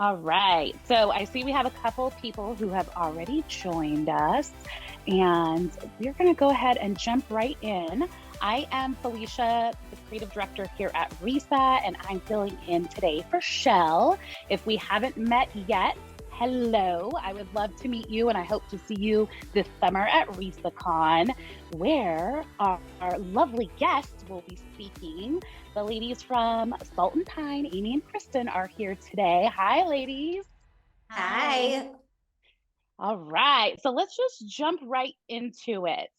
All right. So I see we have a couple people who have already joined us, and we're going to go ahead and jump right in. I am Felicia, the creative director here at RESA, and I'm filling in today for Shell. If we haven't met yet, hello. I would love to meet you, and I hope to see you this summer at RESACon, where our lovely guests will be speaking. The ladies from Salt and Pine, Amy and Kristen, are here today. Hi, ladies. Hi. All right. So let's just jump right into it.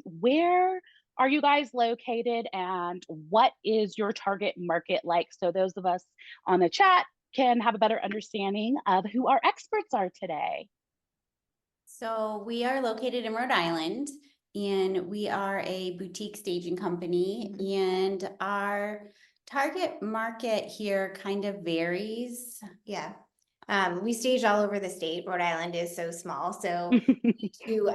Where are you guys located and what is your target market like? So those of us on the chat can have a better understanding of who our experts are today. So we are located in Rhode Island, and we are a boutique staging company, and our target market here kind of varies. Yeah. We stage all over the state. Rhode Island is so small. So we do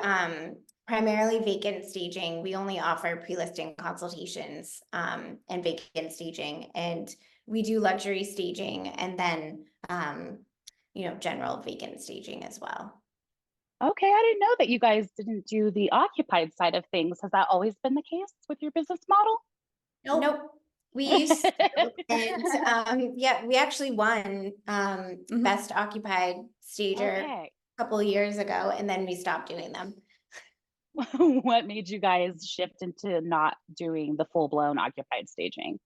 primarily vacant staging. We only offer pre-listing consultations and vacant staging. And we do luxury staging and then general vacant staging as well. Okay, I didn't know that you guys didn't do the occupied side of things. Has that always been the case with your business model? Nope. We used to, and yeah, we actually won Best Occupied Stager a couple of years ago, and then we stopped doing them. What made you guys shift into not doing the full-blown occupied staging?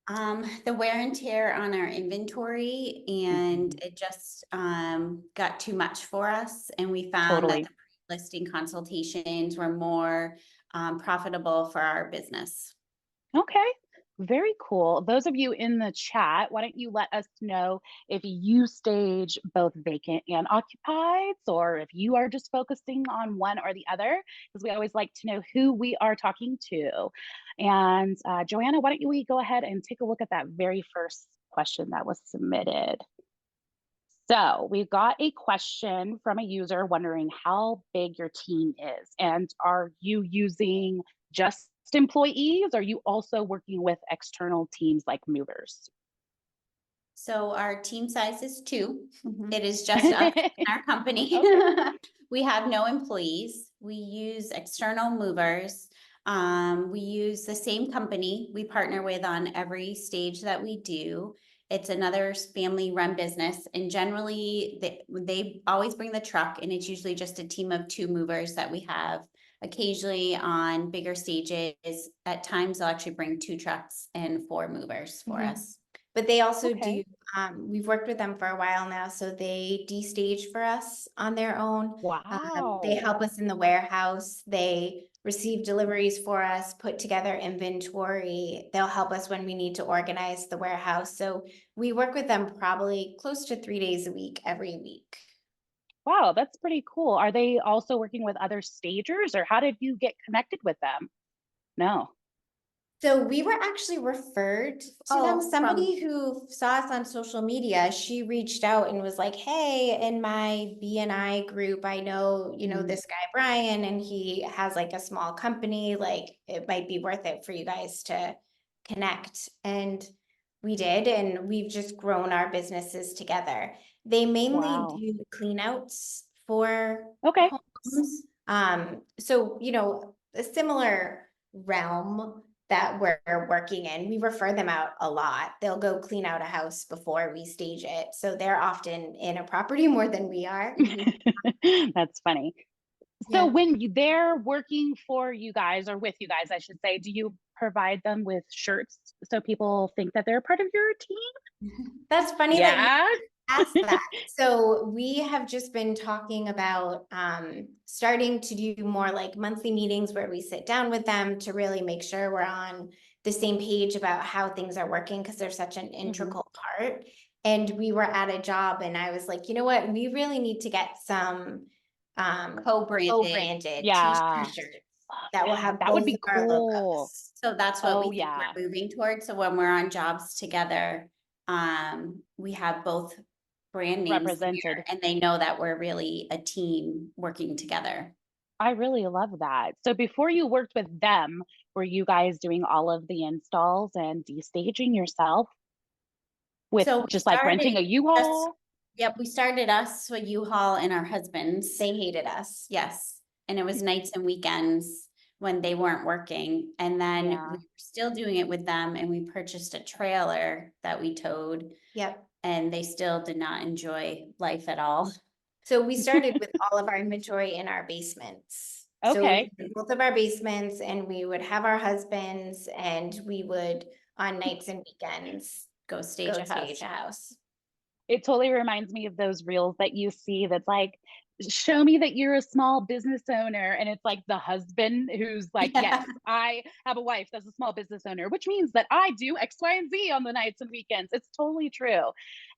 The wear and tear on our inventory, and it just got too much for us. And we found that the pre-listing consultations were more profitable for our business. Okay, very cool. Those of you in the chat, why don't you let us know if you stage both vacant and occupied, or if you are just focusing on one or the other, because we always like to know who we are talking to. And Joanna, why don't we go ahead and take a look at that very first question that was submitted. So we've got a question from a user wondering how big your team is, and are you using just employees? Or are you also working with external teams like movers? So our team size is 2. It is just us in our company. We have no employees. We use external movers. We use the same company we partner with on every stage that we do. It's another family-run business, and generally they always bring the truck, and it's usually just a team of 2 movers that we have. Occasionally on bigger stages, at times they'll actually bring 2 trucks and 4 movers for us. But they also do, we've worked with them for a while now, so they de-stage for us on their own. Wow. They help us in the warehouse. They receive deliveries for us, put together inventory. They'll help us when we need to organize the warehouse. So we work with them probably close to 3 days a week, every week. Wow, that's pretty cool. Are they also working with other stagers, or how did you get connected with them? No. So we were actually referred to them. Somebody who saw us on social media, she reached out and was like, hey, in my BNI group, I know, this guy, Brian, and he has like a small company, like it might be worth it for you guys to connect. And we did, and we've just grown our businesses together. They mainly do clean outs for homes. So, a similar realm that we're working in, we refer them out a lot. They'll go clean out a house before we stage it. So they're often in a property more than we are. That's funny. So when they're working for you guys, or with you guys, I should say, do you provide them with shirts so people think that they're part of your team? That's funny that you asked that. So we have just been talking about starting to do more like monthly meetings where we sit down with them to really make sure we're on the same page about how things are working, because they're such an integral part. And we were at a job and I was like, you know what, we really need to get some co-branded t-shirts that will have that would be cool. Logos. So that's what we think we're moving towards. So when we're on jobs together, we have both brand names represented, and they know that we're really a team working together. I really love that. So before you worked with them, were you guys doing all of the installs and de-staging yourself with just like renting a U-Haul? Yep, we started us, so U-Haul and our husbands. They hated us. Yes, and it was nights and weekends when they weren't working. And then Yeah. we were still doing it with them, and we purchased a trailer that we towed, Yep. and they still did not enjoy life at all. So we started with all of our inventory in our basements. So Okay. both of our basements, and we would have our husbands, and we would on nights and weekends Go stage go a stage house. a house. It totally reminds me of those reels that you see that's like, show me that you're a small business owner. And it's like the husband who's like, yes, I have a wife that's a small business owner, which means that I do X, Y, and Z on the nights and weekends. It's totally true.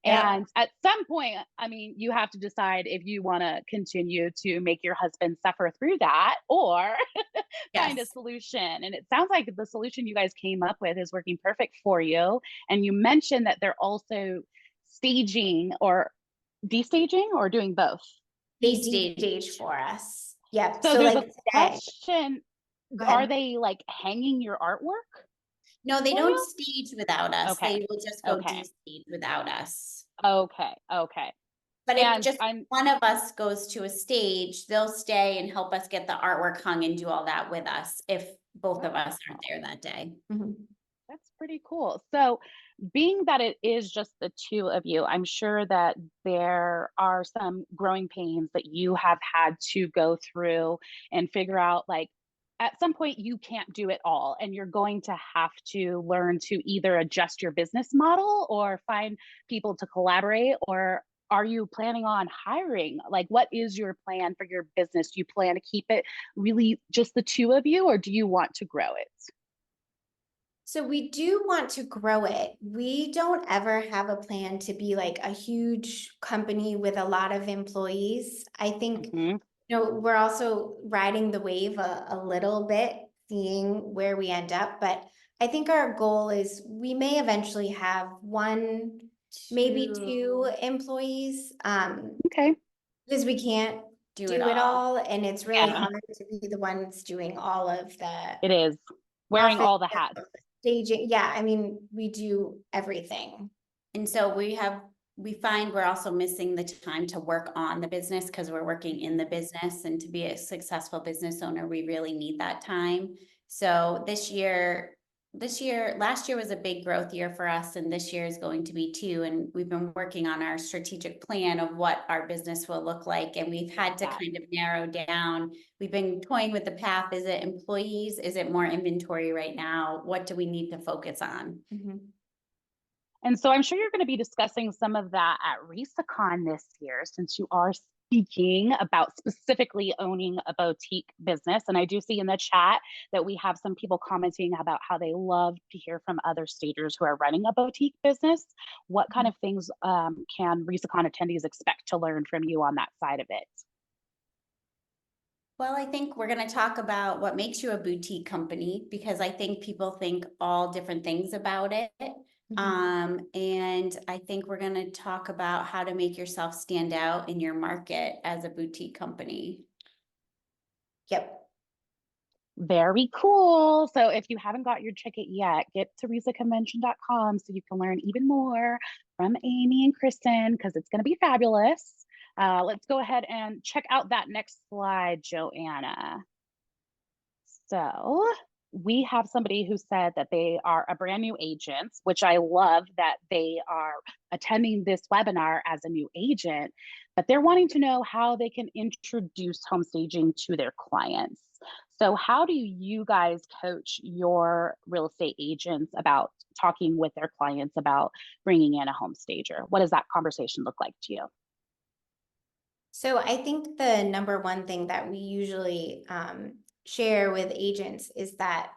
Yep. And at some point, I mean, you have to decide if you want to continue to make your husband suffer through that or find a Yes. solution. And it sounds like the solution you guys came up with is working perfect for you. And you mentioned that they're also staging or destaging or doing both. They Stage. de-stage for us. Yep. So So there's like a today, question. go Are ahead. they like hanging your artwork No, they for don't you? stage without us. Okay. They will just go Okay. de-stage without us. Okay. Okay. But if And just I'm one of us goes to a stage, they'll stay and help us get the artwork hung and do all that with us if both of us aren't there that day. Mhm. That's pretty cool. So, being that it is just the two of you, I'm sure that there are some growing pains that you have had to go through and figure out like at some point you can't do it all and you're going to have to learn to either adjust your business model or find people to collaborate or are you planning on hiring? Like what is your plan for your business? Do you plan to keep it really just the two of you or do you want to grow it? So we do want to grow it. We don't ever have a plan to be like a huge company with a lot of employees. I think, Mhm. we're also riding the wave a little bit, seeing where we end up. But I think our goal is we may eventually have one, maybe two employees, Okay. because we can't Do do it it all. all. And it's really Yeah, hard to be the ones doing all of the it is. Wearing office all the hats. staging. Yeah, I mean, we do everything. And so we find we're also missing the time to work on the business because we're working in the business, and to be a successful business owner, we really need that time. So last year was a big growth year for us, and this year is going to be too. And we've been working on our strategic plan of what our business will look like. And we've had to That. kind of narrow down. We've been toying with the path. Is it employees? Is it more inventory right now? What do we need to focus on? Mhm. And so I'm sure you're going to be discussing some of that at RESACon this year, since you are speaking about specifically owning a boutique business. And I do see in the chat that we have some people commenting about how they love to hear from other stagers who are running a boutique business. What kind of things can RESACon attendees expect to learn from you on that side of it? Well, I think we're going to talk about what makes you a boutique company, because I think people think all different things about it. And I think we're going to talk about how to make yourself stand out in your market as a boutique company. Yep. Very cool. So if you haven't got your ticket yet, get to resaconvention.com so you can learn even more from Amy and Kristen because it's going to be fabulous. Let's go ahead and check out that next slide, Joanna. So we have somebody who said that they are a brand new agent, which I love that they are attending this webinar as a new agent, but they're wanting to know how they can introduce home staging to their clients. So how do you guys coach your real estate agents about talking with their clients about bringing in a home stager? What does that conversation look like to you? So I think the number one thing that we usually share with agents is that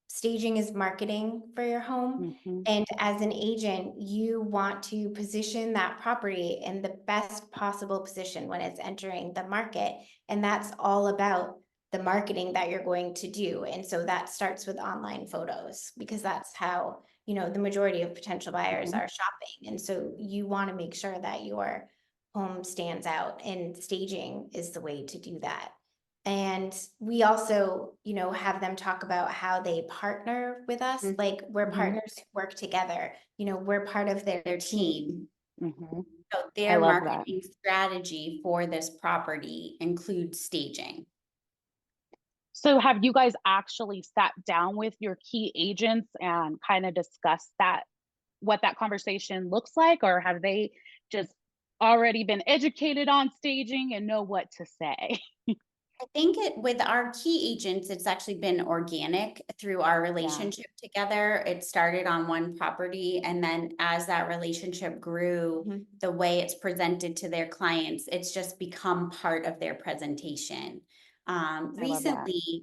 staging is marketing for your home. Mm-hmm. And as an agent, you want to position that property in the best possible position when it's entering the market. And that's all about the marketing that you're going to do. And so that starts with online photos, because that's how, the majority of potential buyers are shopping. And so you want to make sure that your home stands out, and staging is the way to do that. And we also, have them talk about how they partner with us. Like we're partners who work together, we're part of their team. Mm-hmm. So I their love that. marketing strategy for this property includes staging. So have you guys actually sat down with your key agents and kind of discussed that, what that conversation looks like, or have they just already been educated on staging and know what to say? I think with our key agents, it's actually been organic through our Yeah, relationship together. It started on one property, and then as that relationship grew, the way it's presented to their clients, it's just become part of their presentation. I love that. Recently,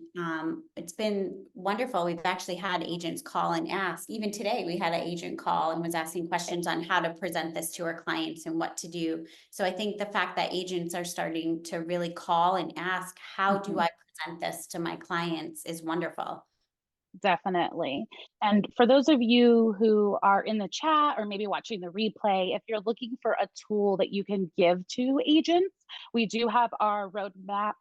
it's been wonderful. We've actually had agents call and ask. Even today, we had an agent call and was asking questions on how to present this to our clients and what to do. So I think the fact that agents are starting to really call and ask, how do I present this to my clients, is wonderful. Definitely. And for those of you who are in the chat or maybe watching the replay, if you're looking for a tool that you can give to agents, we do have our roadmap.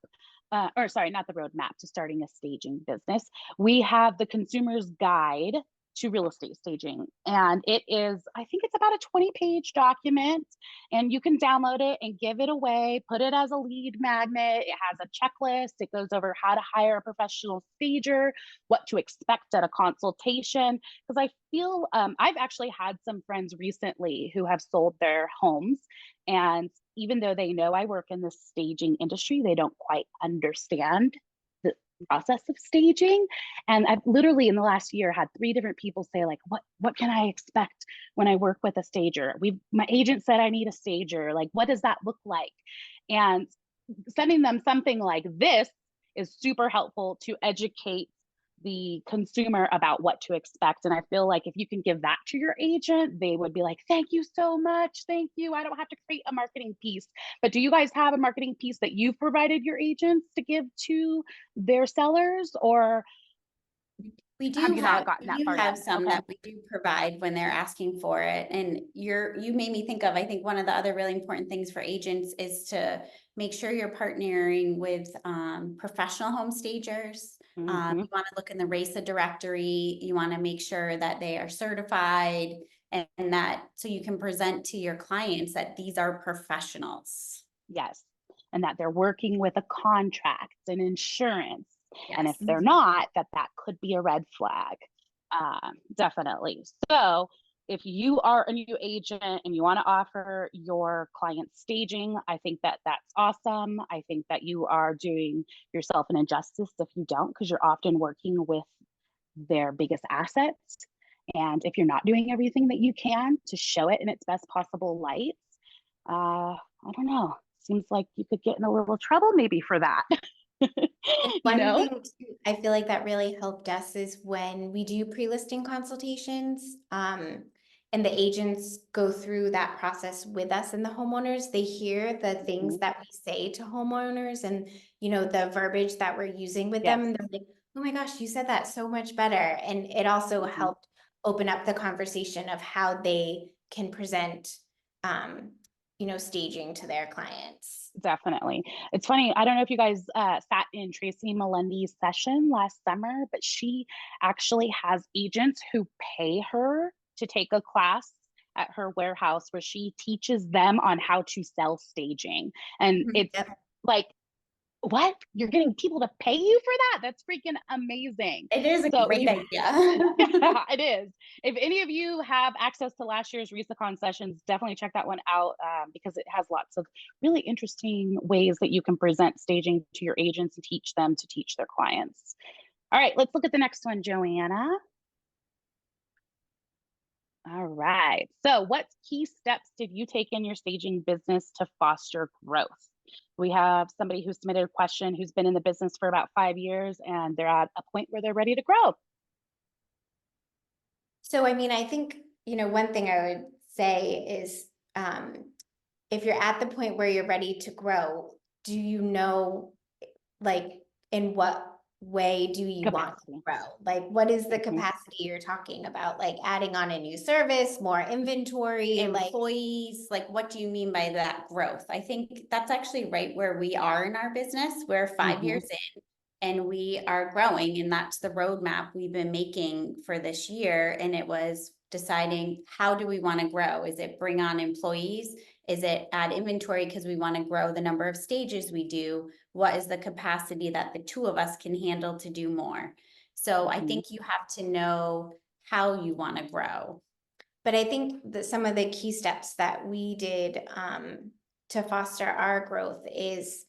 Or sorry, not the roadmap to starting a staging business. We have the consumer's guide to real estate staging. And it is, I think it's about a 20-page document, and you can download it and give it away, put it as a lead magnet. It has a checklist. It goes over how to hire a professional stager, what to expect at a consultation. Because I feel I've actually had some friends recently who have sold their homes, and even though they know I work in the staging industry, they don't quite understand the process of staging. And I've literally in the last year had 3 different people say, like, what can I expect when I work with a stager? My agent said I need a stager. Like, what does that look like? And sending them something like this is super helpful to educate the consumer about what to expect. And I feel like if you can give that to your agent, they would be like, thank you so much. Thank you. I don't have to create a marketing piece. But do you guys have a marketing piece that you've provided your agents to give to their sellers, or We have do you not have, gotten that far yet? some Okay. that we do provide when they're asking for it. And you made me think of, I think one of the other really important things for agents is to make sure you're partnering with professional home stagers. Mm-hmm. You want to look in the RESA directory. You want to make sure that they are certified, and that so you can present to your clients that these are professionals. Yes. And that they're working with a contract and insurance. And if Yes. they're not, that could be a red flag. Definitely. So if you are a new agent and you want to offer your clients staging, I think that that's awesome. I think that you are doing yourself an injustice if you don't, because you're often working with their biggest assets. And if you're not doing everything that you can to show it in its best possible light, I don't know. Seems like you could get in a little trouble maybe for that. And You one know? thing too, I feel like that really helped us is when we do pre-listing consultations, and the agents go through that process with us and the homeowners, they hear the things Mhm. that we say to homeowners and, the verbiage that we're using with them. Yes. And they're like, oh my gosh, you said that so much better. And it also Mhm. helped open up the conversation of how they can present, staging to their clients. Definitely. It's funny. I don't know if you guys sat in Tracy Melendi's session last summer, but she actually has agents who pay her to take a class at her warehouse where she teaches them on how to sell staging. And it's Yep. like, what? You're getting people to pay you for that? That's freaking amazing. It is a So if great you idea. yeah, it is. If any of you have access to last year's RESACon sessions, definitely check that one out, because it has lots of really interesting ways that you can present staging to your agents and teach them to teach their clients. All right, let's look at the next one, Joanna. All right. So what key steps did you take in your staging business to foster growth? We have somebody who submitted a question who's been in the business for about 5 years, and they're at a point where they're ready to grow. So, I mean, I think, one thing I would say is, if you're at the point where you're ready to grow, do you know, like, in what way do you want to Capacity. grow? Like, what is the Mhm. capacity you're talking about? Like adding on a new service, more inventory, Employees, like what do you mean by that growth? I think that's actually right where we are in our business. We're 5 Mhm. years in and we are growing, and that's the roadmap we've been making for this year. And it was deciding, how do we want to grow? Is it bring on employees? Is it add inventory because we want to grow the number of stages we do? What is the capacity that the two of us can handle to do more? So I think you have to know how you want to grow. But I think that some of the key steps that we did to foster our growth is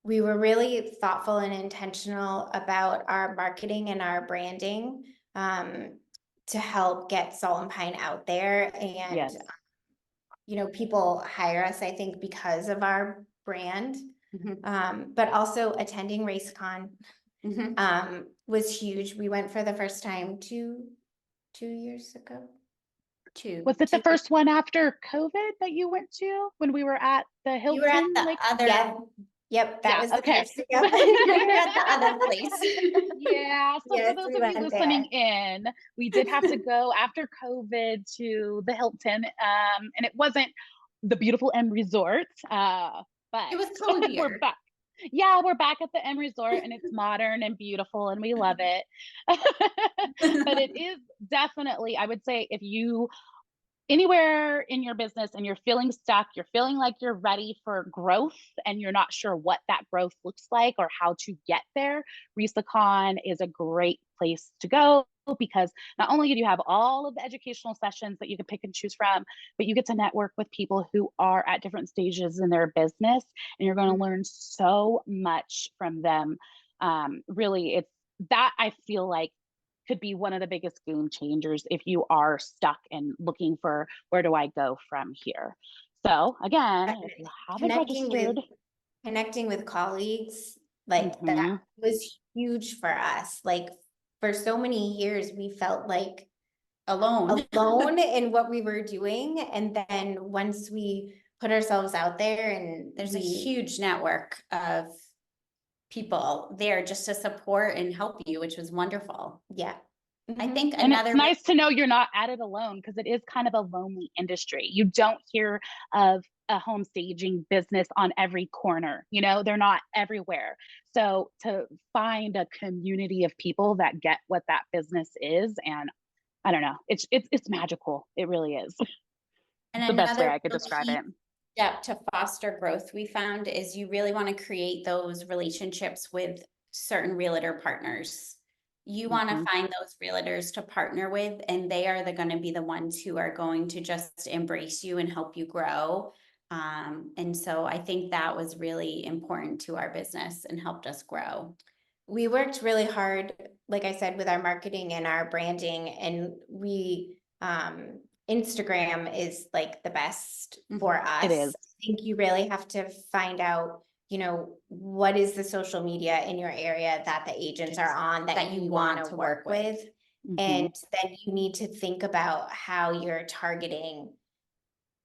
we were really thoughtful and intentional about our marketing and our branding to help get Salt and Pine out there. And, Yes. you know, people hire us, I think, because of our brand, but also attending RaceCon was huge. We went for the first time two years ago. Was it the first one after COVID that you went to when we were at the Hilton? You were at the other. Yep, that was the okay. first. Yep. You were at the other place. Yeah. So Yes, for those we of you went listening in, we did have to go after COVID to the Hilton, and it wasn't the beautiful M Resort, but It was cozier. we're back. Yeah, we're back at the M Resort, and it's modern and beautiful, and we love it. But it is definitely, I would say, if you anywhere in your business and you're feeling stuck, you're feeling like you're ready for growth and you're not sure what that growth looks like or how to get there, RESACon is a great place to go, because not only do you have all of the educational sessions that you can pick and choose from, but you get to network with people who are at different stages in their business, and you're going to learn so much from them. Really, it's that I feel like could be one of the biggest game changers if you are stuck and looking for where do I go from here. So again, if you haven't registered, connecting with colleagues, like that was huge for us. Like for so many years, we felt like alone in what we were doing. And then once we put ourselves out there, and there's a huge network of people there just to support and help you, which was wonderful. Yeah. I think and it's nice to know you're not at it alone, because it is kind of a lonely industry. You don't hear of a home staging business on every corner, you know, they're not everywhere. So to find a community of people that get what that business is, and I don't know, it's magical. It really is. And the best way I could describe it. Step to foster growth we found is you really want to create those relationships with certain realtor partners. You want to find those realtors to partner with, and they are going to be the ones who are going to just embrace you and help you grow. And so I think that was really important to our business and helped us grow. We worked really hard, like I said, with our marketing and our branding, and we Instagram is like the best for us. It is. I think you really have to find out, you know, what is the social media in your area that the agents are on that you want to work with. And then you need to think about how you're targeting,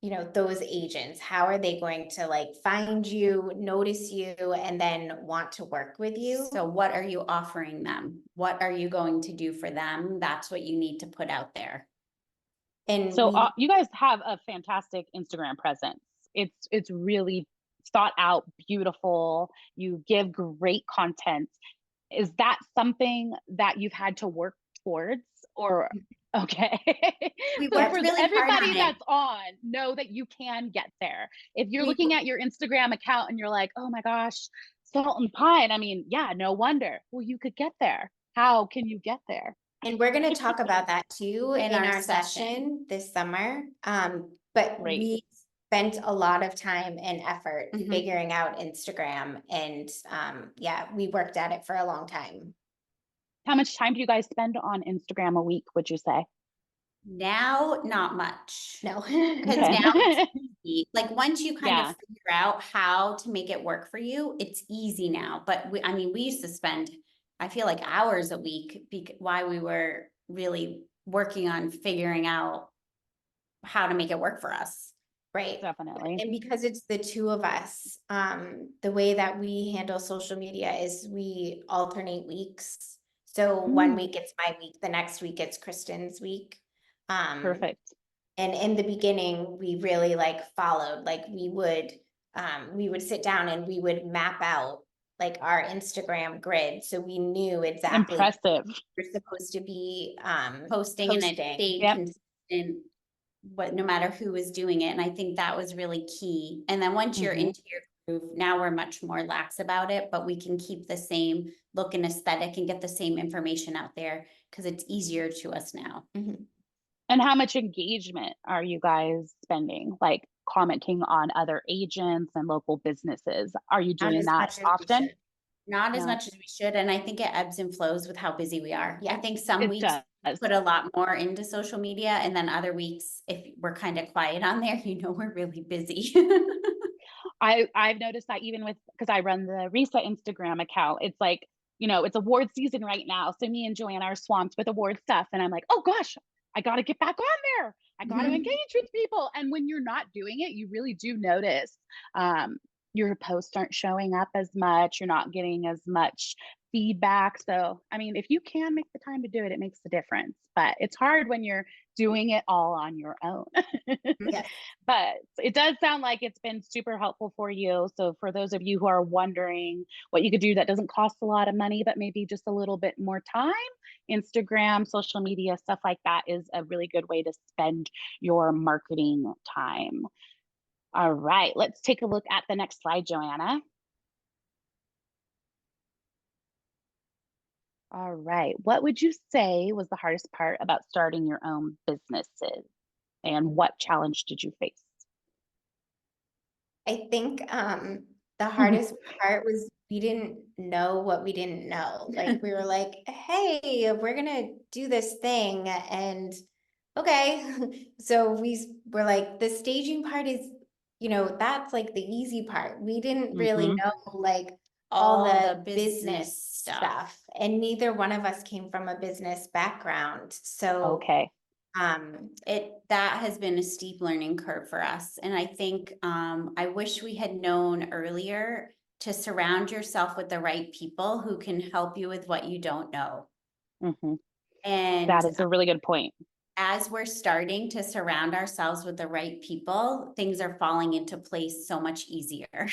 you know, those agents. How are they going to like find you, notice you, and then want to work with you? So what are you offering them? What are you going to do for them? That's what you need to put out there. And so you guys have a fantastic Instagram presence. It's really thought out, beautiful. You give great content. Is that something that you've had to work towards, or okay? We So worked for really everybody hard on that's on, know that you can get there. If you're looking at your Instagram account and you're like, oh my gosh, Salt and Pine, I mean, yeah, no wonder. Well, you could get there. How can you get there? And we're going to talk about that too in our session this summer. But we spent a lot of time and effort figuring out Instagram, and yeah, we worked at it for a long time. How much time do you guys spend on Instagram a week, would you say? Now, not much. No. Because now it's easy. Like once you kind of figure out how to make it work for you, it's easy now. But we used to spend, I feel like, hours a week while we were really working on figuring out how to make it work for us. Right. Definitely. And because it's the two of us, the way that we handle social media is we alternate weeks. So 1 week it's my week, the next week it's Kristen's week. Perfect. And in the beginning, we really like followed, like we would sit down and we would map out like our Instagram grid. So we knew exactly impressive we're supposed to be posting. And it stayed consistent no matter who was doing it. And I think that was really key. And then once you're into your groove, now we're much more lax about it, but we can keep the same look and aesthetic and get the same information out there because it's easier to us now. And how much engagement are you guys spending? Like commenting on other agents and local businesses? Are you doing that often? Not as much as we should. And I think it ebbs and flows with how busy we are. I think some weeks put a lot more into social media, and then other weeks, if we're kind of quiet on there, we're really busy. I've noticed that even because I run the RESA Instagram account, it's like, it's award season right now. So me and Joanna are swamped with award stuff. And I'm like, oh gosh, I got to get back on there. I got to engage with people. And when you're not doing it, you really do notice your posts aren't showing up as much. You're not getting as much feedback. So, I mean, if you can make the time to do it, it makes a difference. But it's hard when you're doing it all on your own. Yes. But it does sound like it's been super helpful for you. So for those of you who are wondering what you could do that doesn't cost a lot of money, but maybe just a little bit more time, Instagram, social media, stuff like that is a really good way to spend your marketing time. All right, let's take a look at the next slide, Joanna. All right, what would you say was the hardest part about starting your own businesses, and what challenge did you face? I think the hardest part was we didn't know what we didn't know. Like we were like, hey, we're gonna do this thing, and okay. So we were like, the staging part is, that's like the easy part. We didn't really know like all the business stuff. And neither one of us came from a business background. So that has been a steep learning curve for us. And I think I wish we had known earlier to surround yourself with the right people who can help you with what you don't know. And that is a really good point. As we're starting to surround ourselves with the right people, things are falling into place so much easier.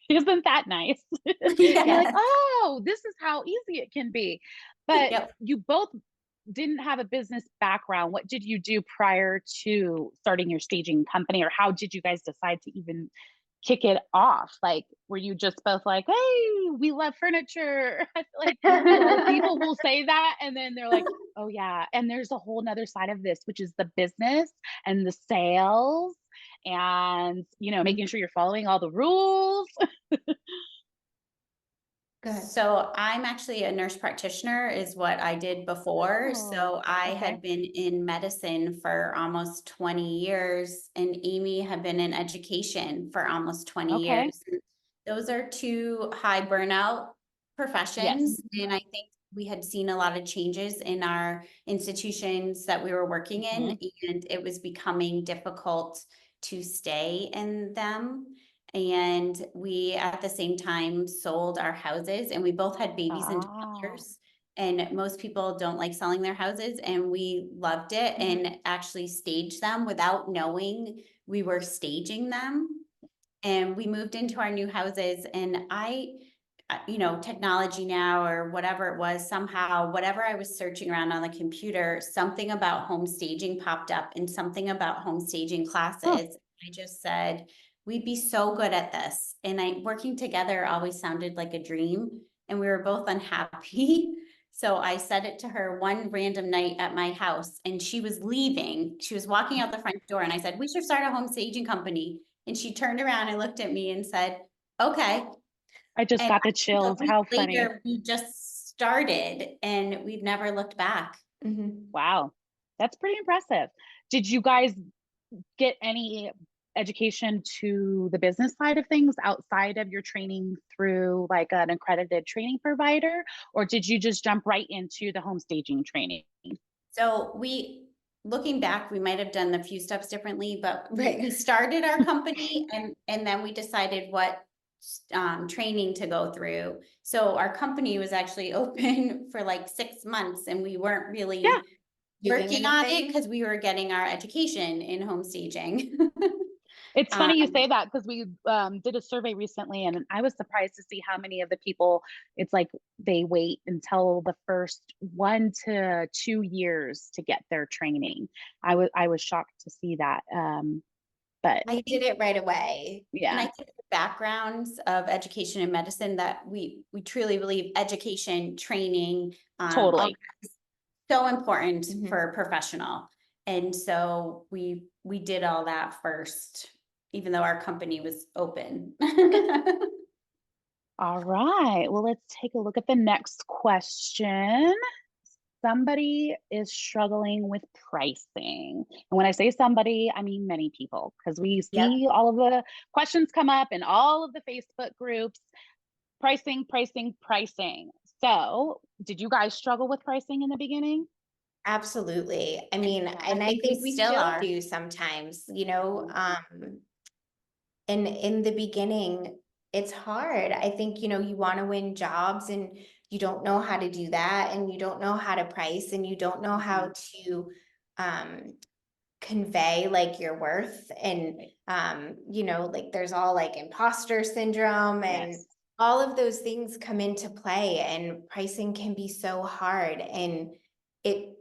Isn't that nice? You're like, oh, this is how easy it can be. But you both didn't have a business background. What did you do prior to starting your staging company, or how did you guys decide to even kick it off? Like, were you just both like, hey, we love furniture? I feel like a lot of people will say that, and then they're like, oh yeah, and there's a whole nother side of this, which is the business and the sales and making sure you're following all the rules. So I'm actually a nurse practitioner is what I did before. So I had been in medicine for almost 20 years, and Amy had been in education for almost 20 years. Those are two high burnout professions. And I think we had seen a lot of changes in our institutions that we were working in, and it was becoming difficult to stay in them. And we, at the same time, sold our houses, and we both had babies and daughters. And most people don't like selling their houses, and we loved it and actually staged them without knowing we were staging them. And we moved into our new houses, and technology now or whatever it was, somehow, whatever I was searching around on the computer, something about home staging popped up and something about home staging classes. I just said, we'd be so good at this. And working together always sounded like a dream, and we were both unhappy. So I said it to her one random night at my house, and she was leaving. She was walking out the front door, and I said, we should start a home staging company. And she turned around and looked at me and said, okay. I just got the chills. How funny. Later, we just started, and we've never looked back. Wow. That's pretty impressive. Did you guys get any education to the business side of things outside of your training through like an accredited training provider, or did you just jump right into the home staging training? So looking back, we might have done a few steps differently, but we started our company and then we decided what training to go through. So our company was actually open for like 6 months, and we weren't really working on it because we were getting our education in home staging. It's funny you say that because we did a survey recently and I was surprised to see how many of the people, it's like they wait until the first 1 to 2 years to get their training. I was shocked to see that. But I did it right away. And yeah, I think the backgrounds of education and medicine that we truly believe education, training, all totally. that is so important Mhm. for a professional. And so we did all that first, even though our company was open. All right. Well, let's take a look at the next question. Somebody is struggling with pricing. And when I say somebody, I mean many people, because we Yep. see all of the questions come up in all of the Facebook groups. Pricing, pricing, pricing. So, did you guys struggle with pricing in the beginning? Absolutely. I mean, Yeah, and I think think we we still still are. do sometimes, and in the beginning, it's hard. I think, you want to win jobs and you don't know how to do that, and you don't know how to price, and you don't know how to um convey like your worth, and like there's all like imposter syndrome and Yes. all of those things come into play, and pricing can be so hard. And it's,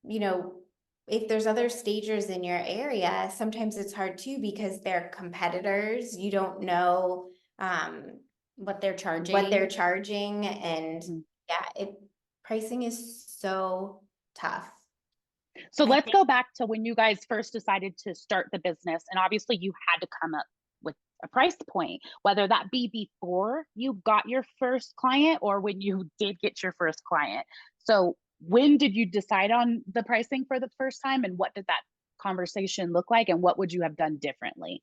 you know, if there's other stagers in your area, sometimes it's hard too because they're competitors. You don't know What they're what they're charging. charging, and Mhm. yeah, pricing is so tough. So I let's think go back to when you guys first decided to start the business. And obviously, you had to come up with a price point, whether that be before you got your first client or when you did get your first client. So, when did you decide on the pricing for the first time? And what did that conversation look like? And what would you have done differently?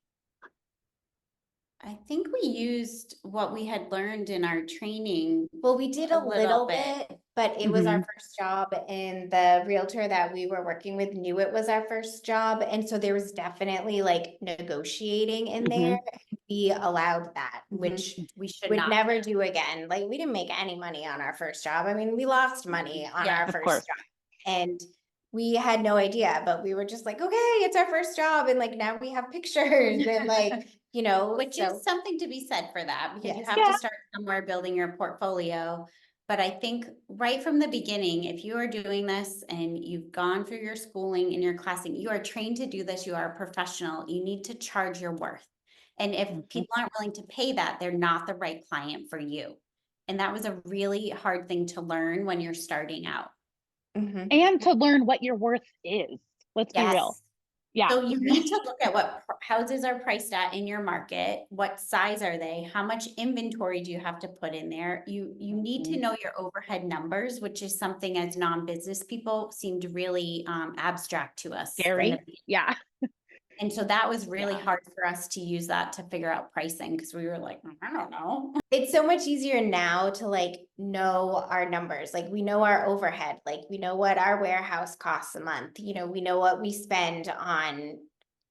I think we used what we had learned in our training. Well, we did a little bit, but it was our Mhm. first job, and the realtor that we were working with knew it was our first job. And so there was definitely like negotiating in there. Mhm. We allowed that, which We should would not. never do again. Like, we didn't make any money on our first job. I mean, we lost money on Yeah, our Of first course. job, and we had no idea, but we were just like, okay, it's our first job. And like, now we have pictures and like, Which so is something to be said for that, because you yes. have to Yeah. start somewhere building your portfolio. But I think right from the beginning, if you are doing this and you've gone through your schooling and your classing, you are trained to do this, you are a professional, you need to charge your worth. And if Mhm. people aren't willing to pay that, they're not the right client for you. And that was a really hard thing to learn when you're starting out. Mhm. And to learn what your worth is. Let's be real. Yes. Yeah. So you need to look at what houses are priced at in your market. What size are they? How much inventory do you have to put in there? You need to Mhm. know your overhead numbers, which is something as non-business people seemed really abstract to us in the Scary. Yeah. and so that was really Yeah. hard for us to use that to figure out pricing, because we were like, I don't know. It's so much easier now to like know our numbers. Like, we know our overhead, like we know what our warehouse costs a month, we know what we spend on.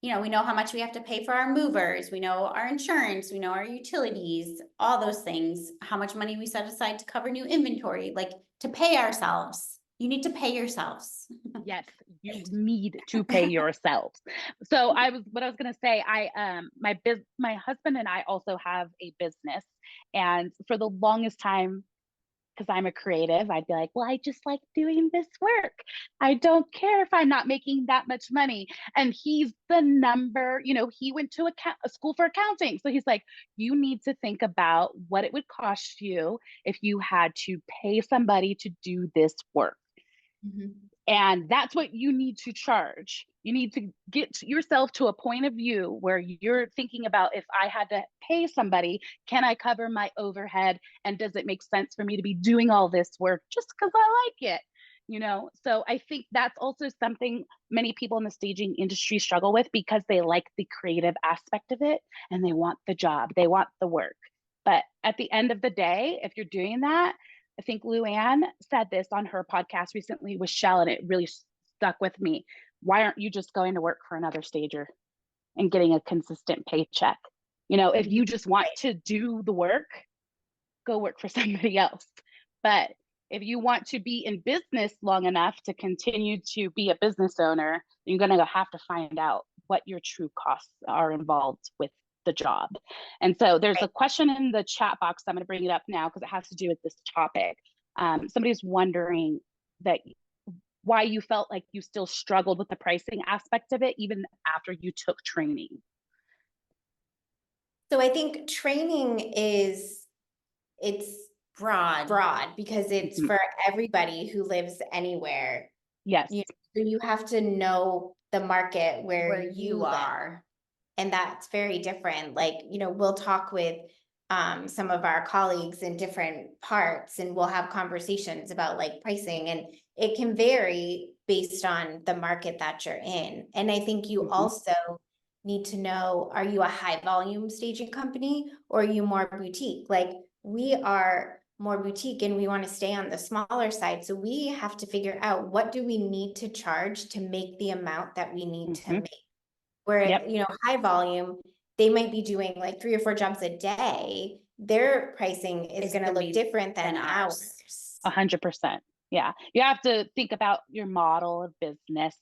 We know how much we have to pay for our movers. We know our insurance. We know our utilities, all those things, how much money we set aside to cover new inventory, like to pay ourselves. You need to pay yourselves. Yes, you need to pay yourselves. So what I was gonna say, my husband and I also have a business, and for the longest time, because I'm a creative, I'd be like, well, I just like doing this work. I don't care if I'm not making that much money. And he's the number, he went to a school for accounting. So he's like, you need to think about what it would cost you if you had to pay somebody to do this work. And that's what you need to charge. You need to get yourself to a point of view where you're thinking about, if I had to pay somebody, can I cover my overhead? And does it make sense for me to be doing all this work just because I like it? So I think that's also something many people in the staging industry struggle with, because they like the creative aspect of it and they want the job, they want the work. But at the end of the day, if you're doing that, I think Luann said this on her podcast recently with Shell, and it really stuck with me. Why aren't you just going to work for another stager and getting a consistent paycheck? If you just want to do the work, go work for somebody else. But if you want to be in business long enough to continue to be a business owner, you're going to have to find out what your true costs are involved with the job. And so there's a question in the chat box. I'm going to bring it up now because it has to do with this topic. Somebody's wondering that why you felt like you still struggled with the pricing aspect of it even after you took training. So I think training it's broad because it's for everybody who lives anywhere. Yes. You have to know the market where you are. And that's very different. Like, we'll talk with some of our colleagues in different parts and we'll have conversations about like pricing, and it can vary based on the market that you're in. And I think you also need to know, are you a high volume staging company or are you more boutique? Like we are more boutique and we want to stay on the smaller side. So we have to figure out, what do we need to charge to make the amount that we need to make? Where, high volume, they might be doing like 3 or 4 jobs a day. Their pricing is going to look different than ours. 100%. Yeah. You have to think about your model of business.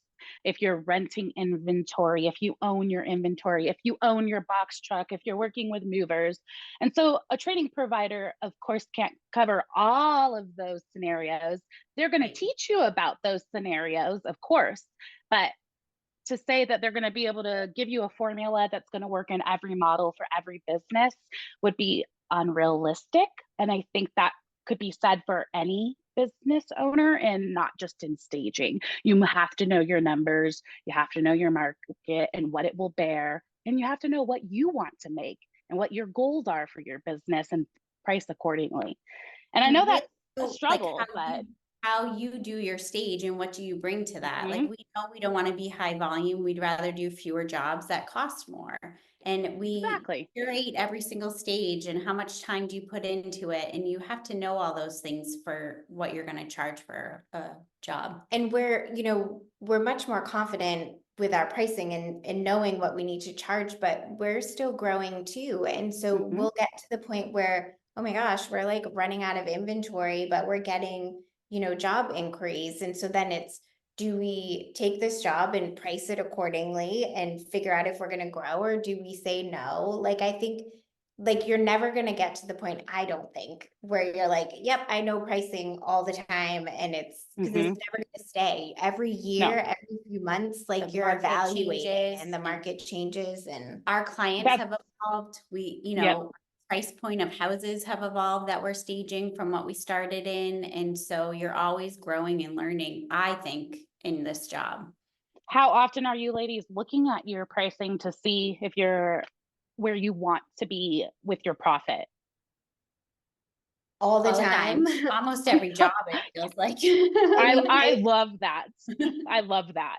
If you're renting inventory, if you own your inventory, if you own your box truck, if you're working with movers. And so a training provider, of course, can't cover all of those scenarios. They're going to teach you about those scenarios, of course, but to say that they're going to be able to give you a formula that's going to work in every model for every business would be unrealistic. And I think that could be said for any business owner and not just in staging. You have to know your numbers, you have to know your market and what it will bear, and you have to know what you want to make and what your goals are for your business and price accordingly. And I know that's a struggle, but how you do your stage and what do you bring to that? Like, we know we don't want to be high volume. We'd rather do fewer jobs that cost more. And we curate every single stage and how much time do you put into it? And you have to know all those things for what you're going to charge for a job. And we're much more confident with our pricing and knowing what we need to charge, but we're still growing too. And so we'll get to the point where, oh my gosh, we're like running out of inventory, but we're getting job inquiries. And so then it's, do we take this job and price it accordingly and figure out if we're going to grow, or do we say no? Like, I think like you're never going to get to the point, I don't think, where you're like, yep, I know pricing all the time. And it's because it's never going to stay. Every year, every few months, like you're evaluating and the market changes and our clients have evolved. We, price point of houses have evolved that we're staging from what we started in. And so you're always growing and learning, I think, in this job. How often are you ladies looking at your pricing to see if you're where you want to be with your profit? All the time. Almost every job, it feels like. I love that. I love that.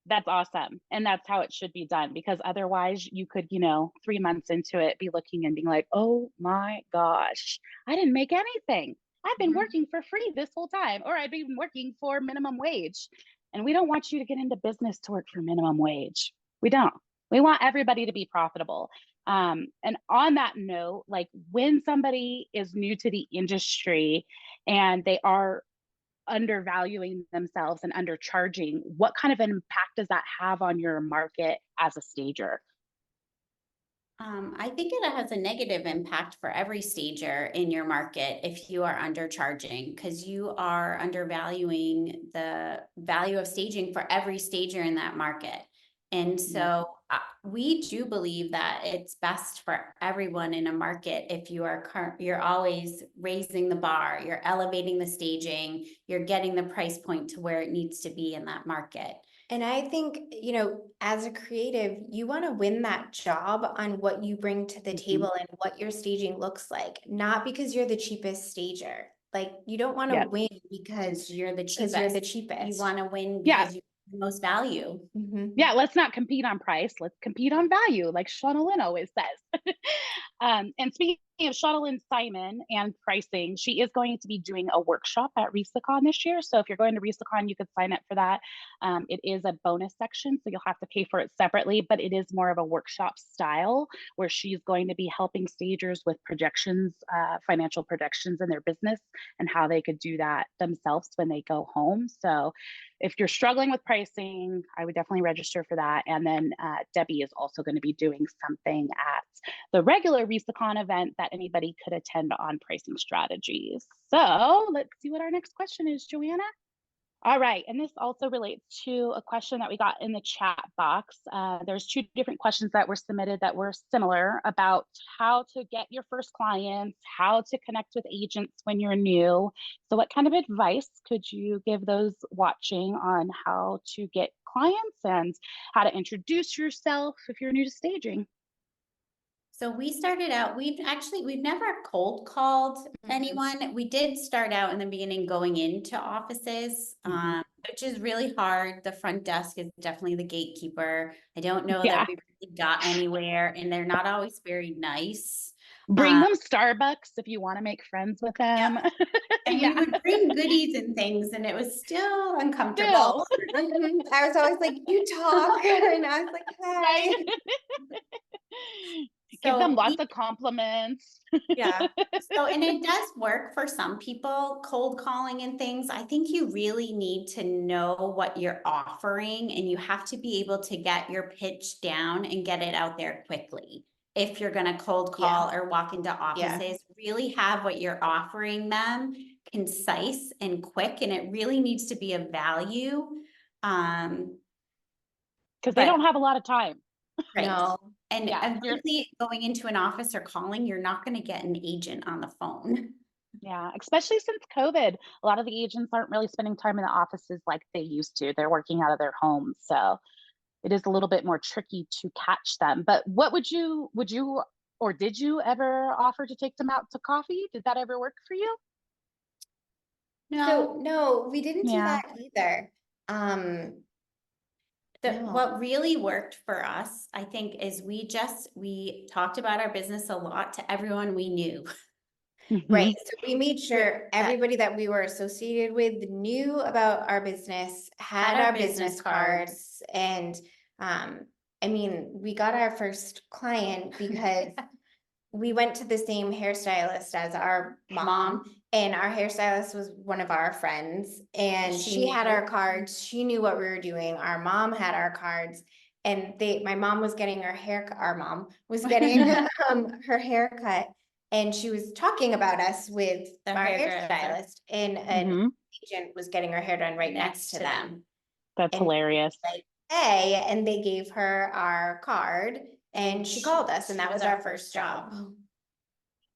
That's awesome. And that's how it should be done, because otherwise you could, 3 months into it, be looking and being like, oh my gosh, I didn't make anything. I've been working for free this whole time, or I've been working for minimum wage. And we don't want you to get into business to work for minimum wage. We don't. We want everybody to be profitable. And on that note, like when somebody is new to the industry and they are undervaluing themselves and undercharging, what kind of an impact does that have on your market as a stager? I think it has a negative impact for every stager in your market if you are undercharging, because you are undervaluing the value of staging for every stager in that market. And so we do believe that it's best for everyone in a market if you're always raising the bar, you're elevating the staging, you're getting the price point to where it needs to be in that market. And I think, as a creative, you want to win that job on what you bring to the table and what your staging looks like, not because you're the cheapest stager. Like, you don't want to win because you're the cheapest. You want to win because you have the most value. Yeah, let's not compete on price. Let's compete on value, like Shauna Lynn always says. And speaking of Shadowlyn Simon and pricing, she is going to be doing a workshop at RESACon this year. So if you're going to RESACon, you could sign up for that. It is a bonus section, so you'll have to pay for it separately, but it is more of a workshop style where she's going to be helping stagers with projections, financial projections in their business and how they could do that themselves when they go home. So if you're struggling with pricing, I would definitely register for that. And then Debbie is also going to be doing something at the regular RESACon event that anybody could attend on pricing strategies. So let's see what our next question is, Joanna. All right, and this also relates to a question that we got in the chat box. There's 2 different questions that were submitted that were similar about how to get your first clients, how to connect with agents when you're new. So what kind of advice could you give those watching on how to get clients and how to introduce yourself if you're new to staging? So we started out, we've never cold called anyone. We did start out in the beginning going into offices, which is really hard. The front desk is definitely the gatekeeper. I don't know that we really got anywhere, and they're not always very nice. Bring them Starbucks if you want to make friends with them. Yeah. And we would bring goodies and things, and it was still uncomfortable. I was always like, you talk. And I was like, hi. Right? Give them lots of compliments. Yeah. So, and it does work for some people, cold calling and things. I think you really need to know what you're offering, and you have to be able to get your pitch down and get it out there quickly. If you're going to cold call or walk into offices, really have what you're offering them concise and quick, and it really needs to be of value. Because they don't have a lot of time. Right. No. And really going into an office or calling, you're not going to get an agent on the phone. Yeah, especially since COVID, a lot of the agents aren't really spending time in the offices like they used to. They're working out of their homes. So it is a little bit more tricky to catch them. But what would you, or did you ever offer to take them out to coffee? Did that ever work for you? No, no, we didn't do that either. What really worked for us, I think, is we talked about our business a lot to everyone we knew. Right. So we made sure everybody that we were associated with knew about our business, had our business cards. And I mean, we got our first client because we went to the same hairstylist as our mom, and our hairstylist was one of our friends, and she had our cards. She knew what we were doing. Our mom had our cards, and my mom was getting her hair. Our mom was getting her haircut, and she was talking about us with our hairstylist, and an agent was getting her hair done right next to them. That's hilarious. Like, hey, and they gave her our card. And she called us, and that was our first job.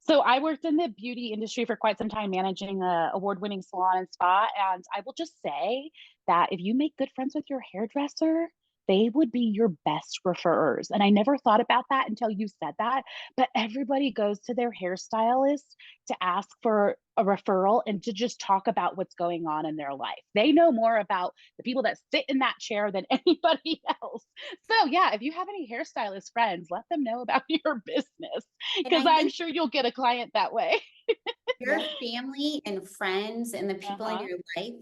So I worked in the beauty industry for quite some time, managing an award-winning salon and spa. And I will just say that if you make good friends with your hairdresser, they would be your best referrers. And I never thought about that until you said that. But everybody goes to their hairstylist to ask for a referral and to just talk about what's going on in their life. They know more about the people that sit in that chair than anybody else. So yeah, if you have any hairstylist friends, let them know about your business, because I'm sure you'll get a client that way. Your family and friends and the people in your life,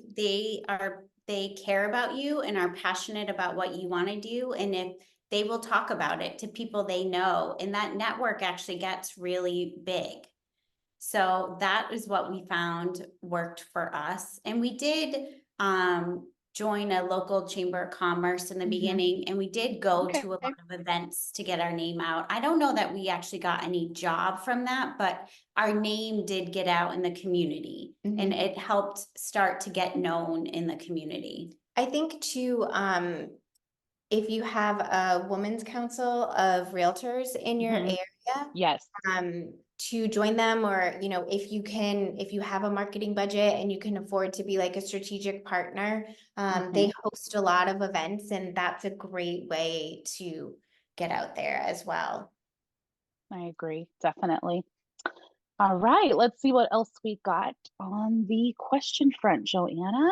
they care about you and are passionate about what you want to do. And if they will talk about it to people they know, and that network actually gets really big. So that is what we found worked for us. And we did join a local chamber of commerce in the beginning, and we did go to a lot of events to get our name out. I don't know that we actually got any job from that, but our name did get out in the community, and it helped start to get known in the community. I think too, if you have a women's council of realtors in your area, to join them, or if you have a marketing budget and you can afford to be like a strategic partner, they host a lot of events, and that's a great way to get out there as well. I agree, definitely. All right, let's see what else we got on the question front, Joanna.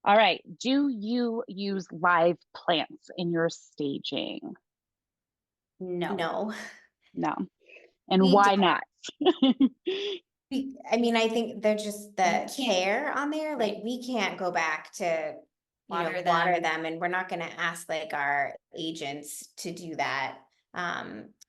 All right, do you use live plants in your staging? No. And why not? I mean, I think they're just the can't- care on there, like, right. we can't go back to, water them, and we're not gonna ask, like, our agents to do that.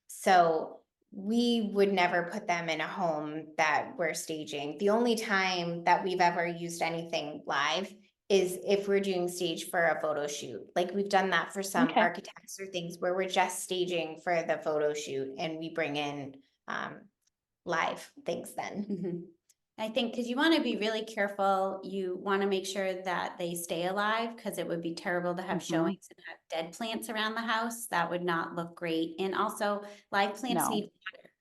So we would never put them in a home that we're staging. The only time that we've ever used anything live is if we're doing stage for a photo shoot. Like, we've done that for some Okay. architects or things where we're just staging for the photo shoot and we bring in, live things then. Mhm. I think because you want to be really careful, you want to make sure that they stay alive, because it would be terrible to have Mhm. showings and have dead plants around the house. That would not look great. And also, live plants No. need water.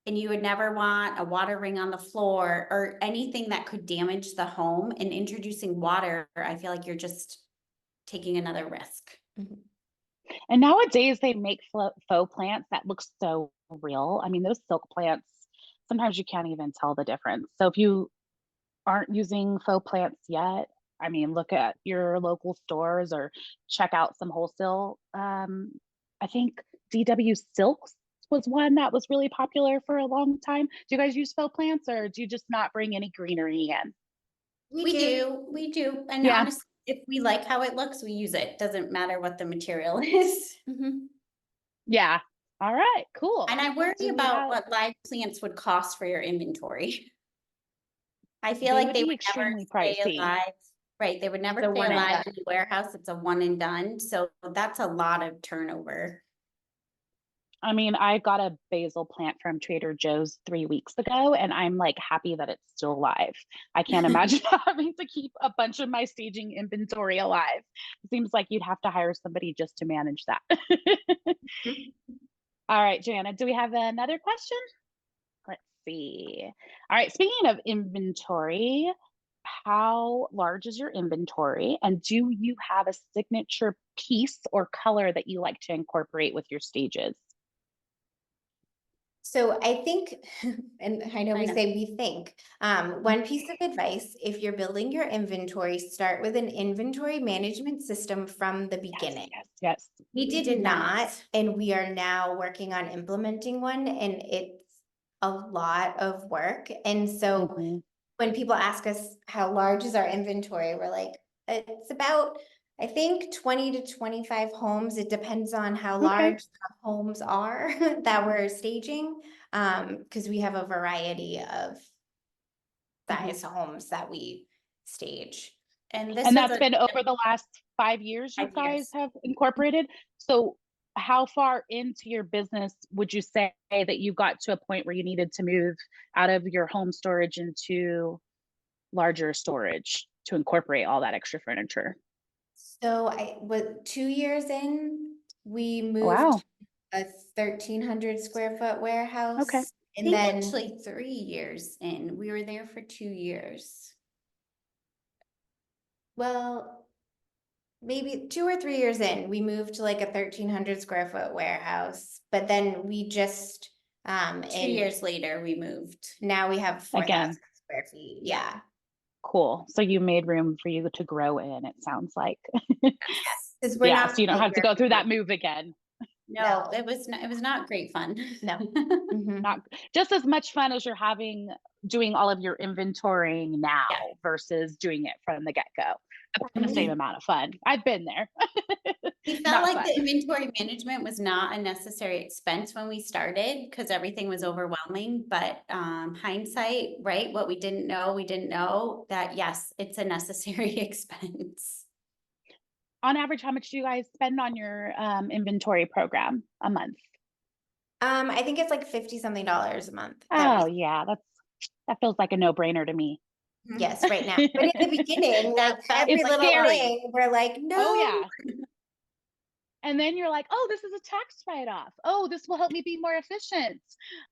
And you would never want a water ring on the floor or anything that could damage the home. And introducing water, I feel like you're just taking another risk. And nowadays they make faux plants that look so real. I mean, those silk plants, sometimes you can't even tell the difference. So if you aren't using faux plants yet, I mean, look at your local stores or check out some wholesale. I think DW Silks was one that was really popular for a long time. Do you guys use faux plants, or do you just not bring any greenery in? We do. And Yeah. honestly, if we like how it looks, we use it. Doesn't matter what the material is. Yeah. All right, cool. And I worry Do we about have, what live plants would cost for your inventory. I feel they like would they be would never extremely stay pricey. alive. Right, they would never The stay one and alive done. in the warehouse. It's a one and done. So that's a lot of turnover. I mean, I got a basil plant from Trader Joe's 3 weeks ago, and I'm like happy that it's still alive. I can't imagine having to keep a bunch of my staging inventory alive. It seems like you'd have to hire somebody just to manage that. All right, Joanna, do we have another question? Let's see. All right, speaking of inventory, how large is your inventory? And do you have a signature piece or color that you like to incorporate with your stages? So I think, and I know I we know. say we think, one piece of advice, if you're building your inventory, start with an inventory management system from the beginning. Yes. We We did did not, not. and we are now working on implementing one, and it's a lot of work. And so Mhm. when people ask us how large is our inventory, we're like, it's about, I think, 20 to 25 homes. It depends on how Okay. large the homes are that we're staging, because we have a variety of size homes that we stage. And this And is that's been over the last 5 years you 5 guys years. have incorporated? So how far into your business would you say that you got to a point where you needed to move out of your home storage into larger storage to incorporate all that extra furniture? So I was 2 years in, we moved Wow. a 1,300 square foot Okay. warehouse. I And think then, actually 3 years in. We were there for 2 years. well, maybe 2 or 3 years in, we moved to like a 1,300 square foot warehouse. But then we just, 2 and years later, we moved. now we have 4,000 Again, square feet. Yeah. cool. So you made room for you to grow in, it sounds like. Yes. Because we're Yeah, not so you don't quite have to where go we through want that move again. No, No. it was not great fun. No. Mhm. Not just as much fun as you're having doing all of your inventorying now Yeah. versus doing it from the get-go. The Mhm. same amount of fun. I've been there. We felt Not like fun. the inventory management was not a necessary expense when we started because everything was overwhelming. But hindsight, right? What we didn't know that yes, it's a necessary expense. On average, how much do you guys spend on your inventory program a month? I think it's like 50 something dollars a month that Oh yeah, that feels like a no-brainer to me. yes, right now. But in the beginning, like every It's little scary. thing, we're like, Oh no. yeah. And then you're like, oh, this is a tax write-off. Oh, this will help me be more efficient.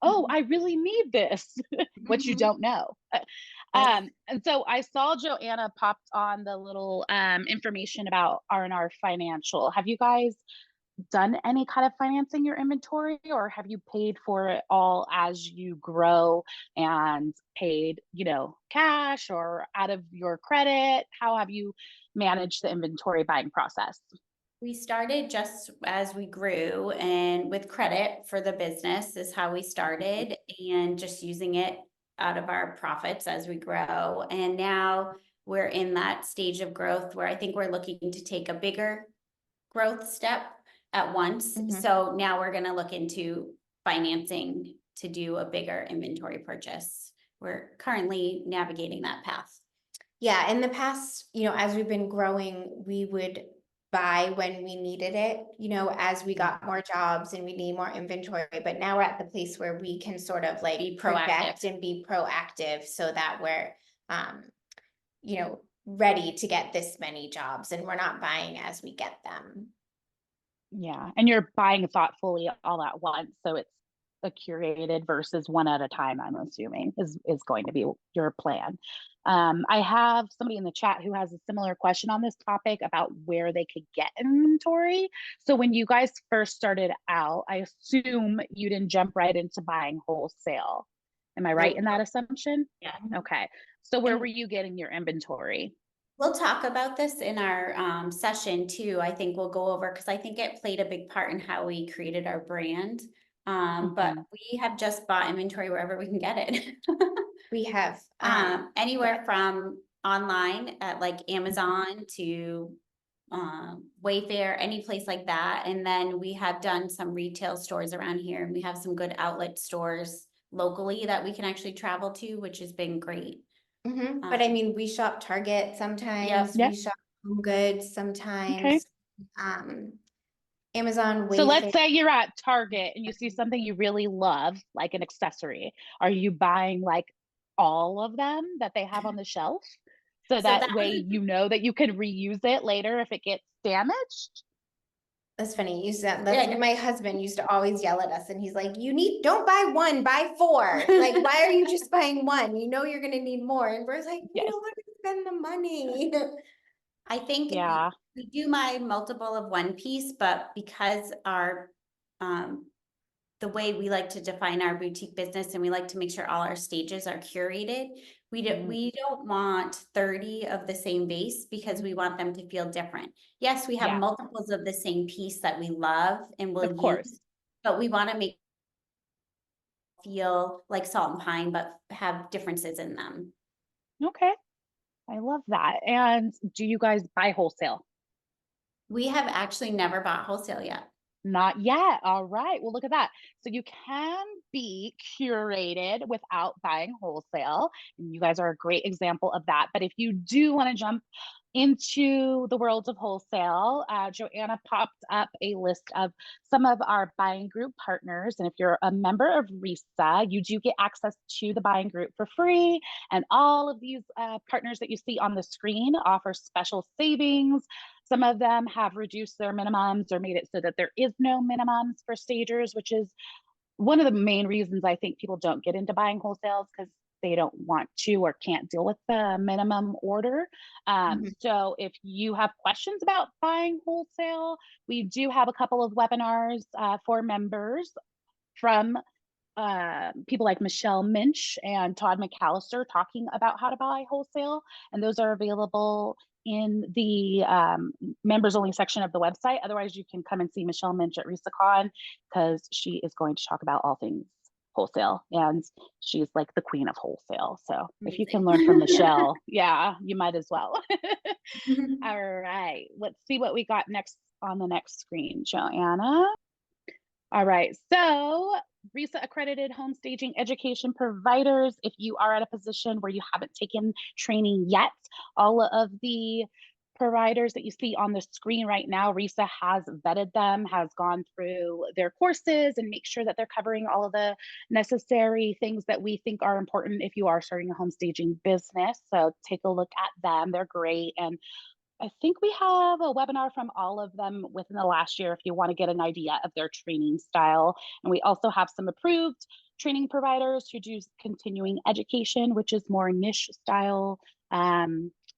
Oh, I really need this, which you Mhm. don't know. Yes. And so I saw Joanna popped on the little information about R&R Financial. Have you guys done any kind of financing your inventory, or have you paid for it all as you grow and paid, cash or out of your credit? How have you managed the inventory buying process? We started just as we grew, and with credit for the business is how we started, and just using it out of our profits as we grow. And now we're in that stage of growth where I think we're looking to take a bigger growth step at once. So now we're going to look into financing to do a bigger inventory purchase. We're currently navigating that path. Yeah, in the past, you know, as we've been growing, we would buy when we needed it, you know, as we got more jobs and we need more inventory. But now we're at the place where we can sort of like Be project proactive. and be proactive so that we're, you know, ready to get this many jobs and we're not buying as we get them. Yeah. And you're buying thoughtfully all at once. So it's a curated versus one at a time, I'm assuming is going to be your plan. I have somebody in the chat who has a similar question on this topic about where they could get inventory. So when you guys first started out, I assume you didn't jump right into buying wholesale. Am I right in that assumption? Yeah. Okay. So where were you getting your inventory? We'll talk about this in our session too. I think we'll go over, because I think it played a big part in how we created our brand. But we have just bought inventory wherever we can get it. We have anywhere from online at like Amazon to Wayfair, any place like that. And then we have done some retail stores around here, and we have some good outlet stores locally that we can actually travel to, which has been great. But I mean, we shop Target sometimes, Yep. we shop Home Goods sometimes, Okay. Amazon, So let's Wayfair. say you're at Target and you see something you really love, like an accessory. Are you buying like all of them that they have on the shelf? So that way you know that you can reuse it later if it gets damaged? That's funny. You said that's my husband used to always yell at us, and he's like, don't buy one, buy four. Like, why are you just buying one? You know you're gonna need more. And we're like, we Yes. don't want to spend the money. I think Yeah. we do my multiple of one piece, but because our the way we like to define our boutique business, and we like to make sure all our stages are curated, we don't want 30 of the same base, because we want them to feel different. Yes, we have multiples of the same piece that we love and will use, but we want to make feel like Salt and Pine, but have differences in them. Okay. I love that. And do you guys buy wholesale? We have actually never bought wholesale yet. Not yet. All right. Well, look at that. So you can be curated without buying wholesale. And you guys are a great example of that. But if you do want to jump into the world of wholesale, Joanna popped up a list of some of our buying group partners. And if you're a member of RESA, you do get access to the buying group for free. And all of these partners that you see on the screen offer special savings. Some of them have reduced their minimums or made it so that there is no minimums for stagers, which is one of the main reasons I think people don't get into buying wholesales, because they don't want to or can't deal with the minimum order. So if you have questions about buying wholesale, we do have a couple of webinars for members from people like Michelle Minch and Todd McAllister talking about how to buy wholesale. And those are available in the members only section of the website. Otherwise, you can come and see Michelle Minch at RESACon, because she is going to talk about all things wholesale, and she's like the queen of wholesale. So if you can learn from Michelle, yeah, you might as well. All right, let's see what we got next on the next screen, Joanna. All right, so RESA accredited home staging education providers, if you are at a position where you haven't taken training yet, all of the providers that you see on the screen right now, RESA has vetted them, has gone through their courses and make sure that they're covering all of the necessary things that we think are important if you are starting a home staging business. So take a look at them. They're great. And I think we have a webinar from all of them within the last year if you want to get an idea of their training style. And we also have some approved training providers who do continuing education, which is more niche style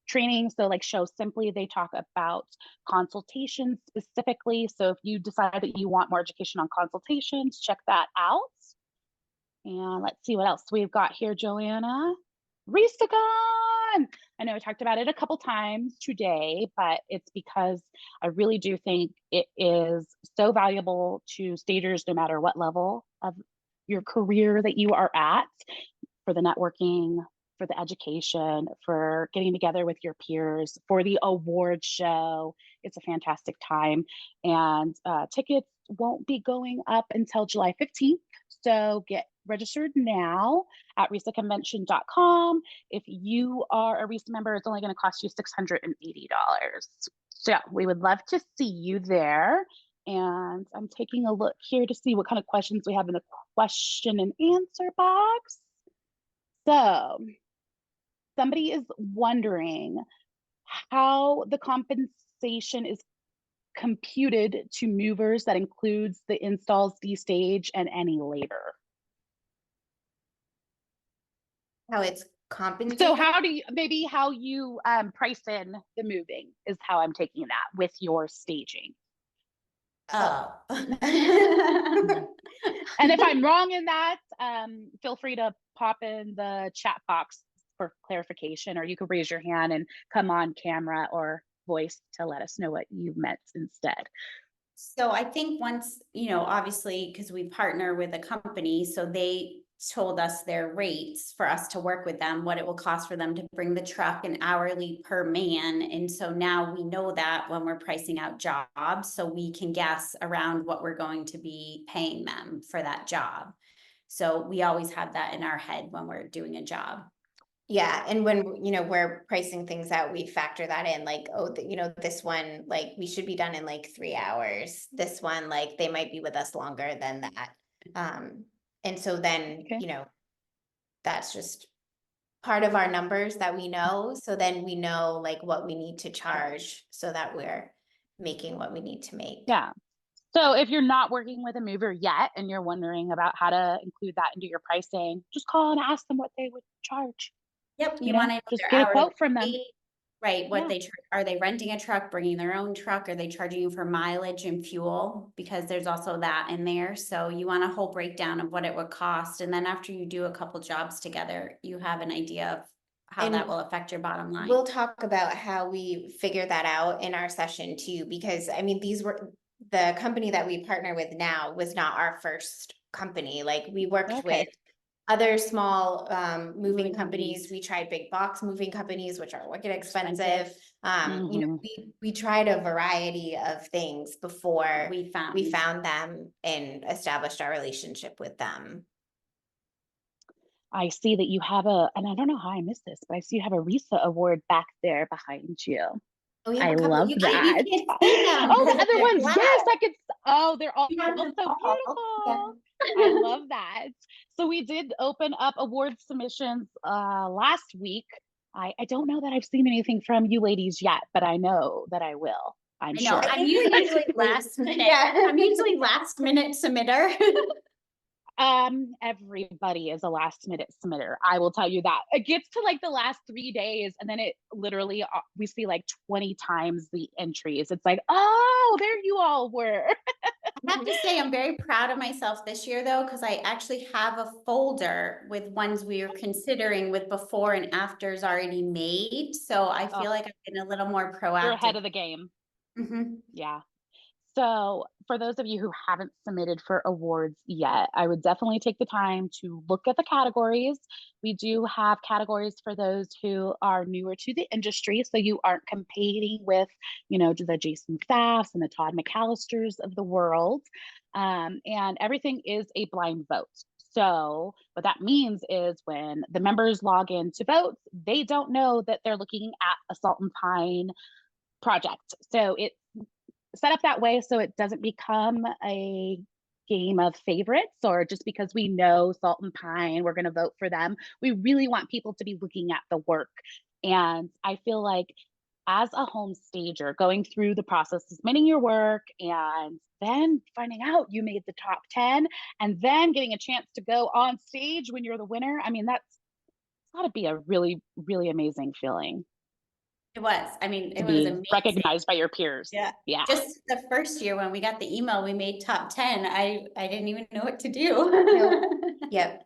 training. So like Show Simply, they talk about consultations specifically. So if you decide that you want more education on consultations, check that out. And let's see what else we've got here, Joanna. RESACon! fun. I know I talked about it a couple times today, but it's because I really do think it is so valuable to stagers, no matter what level of your career that you are at, for the networking, for the education, for getting together with your peers, for the award show. It's a fantastic time. And tickets won't be going up until July 15th. So get registered now at resaconvention.com. If you are a RESA member, it's only going to cost you $680. So we would love to see you there. And I'm taking a look here to see what kind of questions we have in the question and answer box. So somebody is wondering how the compensation is computed to movers that includes the installs, destage, and any labor. How it's compensated? So how do you, maybe how you price in the moving is how I'm taking that with your staging. Oh. And if I'm wrong in that, feel free to pop in the chat box for clarification, or you could raise your hand and come on camera or voice to let us know what you meant instead. So I think once, you know, obviously, because we partner with a company, so they told us their rates for us to work with them, what it will cost for them to bring the truck, and hourly per man. And so now we know that when we're pricing out jobs, so we can guess around what we're going to be paying them for that job. So we always have that in our head when we're doing a job. Yeah, and when, you know, we're pricing things out, we factor that in, like, oh, you know, this one, like, we should be done in like 3 hours. This one, like, they might be with us longer than that. And so then, Okay. you know, that's just part of our numbers that we know. So then we know like what we need to charge so that we're making what we need to make. Yeah. So if you're not working with a mover yet and you're wondering about how to include that into your pricing, just call and ask them what they would charge. Yep, You know, want to know just their get a hourly quote from them. rate, right? What Yeah. they are they renting a truck, bringing their own truck? Are they charging you for mileage and fuel? Because there's also that in there. So you want a whole breakdown of what it would cost, and then after you do a couple jobs together, you have an idea of how And that will affect your bottom line. We'll talk about how we figure that out in our session too, because I mean, these were the company that we partner with now was not our first company. Like we worked with other small moving companies. We tried big box moving companies, which are wicked expensive. You know, we tried a variety of things before we found them and established our relationship with them. I see that you have and I don't know how I missed this, but I see you have a RESA award back there behind you. Oh, yeah, I love that. You can't see them. Oh, the other ones. Black. Yes, I could. Oh, they're all Yeah, so beautiful. yeah. I love that. So we did open up award submissions last week. I don't know that I've seen anything from you ladies yet, but I know that I will. I'm sure. I'm usually last minute. Yeah. I'm usually last minute submitter. Everybody is a last minute submitter. I will tell you that. It gets to like the last 3 days and then it literally, we see like 20 times the entries. It's like, oh, there you all were. I have to say I'm very proud of myself this year though, because I actually have a folder with ones we are considering with before and afters already made. So I feel like I've been a little more proactive. You're ahead of the game. Yeah. So for those of you who haven't submitted for awards yet, I would definitely take the time to look at the categories. We do have categories for those who are newer to the industry, so you aren't competing with, you know, the Jason Pfaffs and the Todd McAllisters of the world. And everything is a blind vote. So what that means is when the members log in to vote, they don't know that they're looking at a Salt and Pine project. So it's set up that way so it doesn't become a game of favorites, or just because we know Salt and Pine, we're going to vote for them. We really want people to be looking at the work. And I feel like as a home stager, going through the process, submitting your work and then finding out you made the top 10 and then getting a chance to go on stage when you're the winner. I mean, that's got to be a really, really amazing feeling. It was. I mean, it was amazing. Recognized by your peers. Yeah. Yeah. Just the first year when we got the email, we made top 10. I didn't even know what to do. Yep.